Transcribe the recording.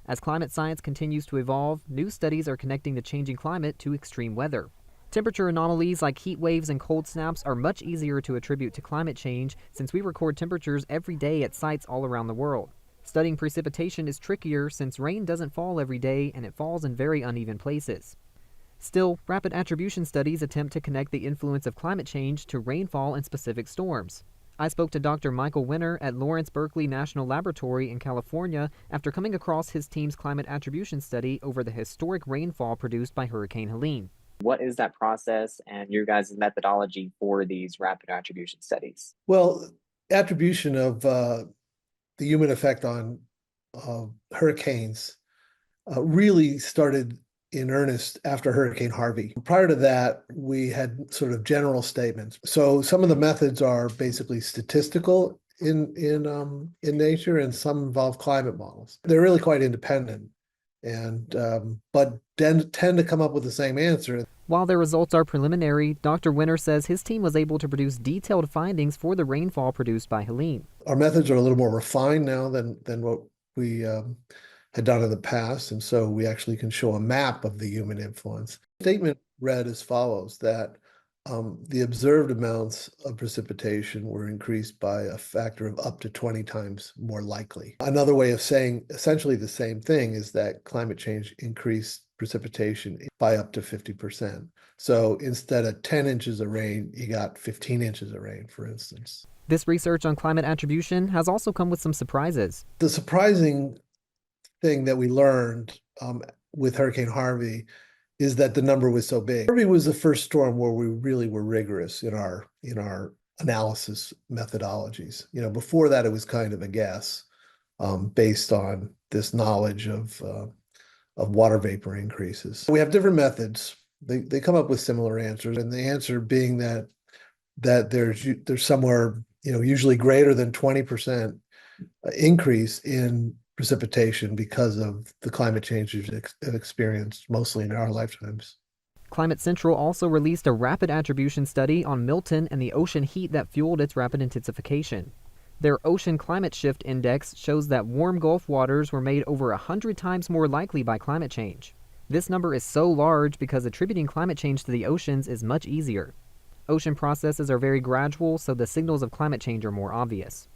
As climate science continues to evolve, new studies are connecting the changing climate to extreme weather. Temperature anomalies like heat waves and cold snaps are much easier to attribute to climate change since we record temperatures every day at sites all around the world. Studying precipitation is trickier since rain doesn't fall every day and it falls in very uneven places. Still, rapid attribution studies attempt to connect the influence of climate change to rainfall and specific storms. I spoke to Dr. Michael Winner at Lawrence Berkeley National Laboratory in California after coming across his team's climate attribution study over the historic rainfall produced by Hurricane Helene. What is that process and your guys' methodology for these rapid attribution studies? Well, attribution of the human effect on hurricanes really started in earnest after Hurricane Harvey. Prior to that, we had sort of general statements. So some of the methods are basically statistical in nature, and some involve climate models. They're really quite independent, and but tend to come up with the same answer. While their results are preliminary, Dr. Winner says his team was able to produce detailed findings for the rainfall produced by Helene. Our methods are a little more refined now than what we had done in the past, and so we actually can show a map of the human influence. The statement read as follows, that the observed amounts of precipitation were increased by a factor of up to 20 times more likely. Another way of saying essentially the same thing is that climate change increased precipitation by up to 50%. So instead of 10 inches of rain, you got 15 inches of rain, for instance. This research on climate attribution has also come with some surprises. The surprising thing that we learned with Hurricane Harvey is that the number was so big. Harvey was the first storm where we really were rigorous in our analysis methodologies. Before that, it was kind of a guess based on this knowledge of water vapor increases. We have different methods. They come up with similar answers, and the answer being that there's somewhere usually greater than 20% increase in precipitation because of the climate change we've experienced mostly in our lifetimes. Climate Central also released a rapid attribution study on Milton and the ocean heat that fueled its rapid intensification. Their Ocean Climate Shift Index shows that warm Gulf waters were made over 100 times more likely by climate change. This number is so large because attributing climate change to the oceans is much easier. Ocean processes are very gradual, so the signals of climate change are more obvious.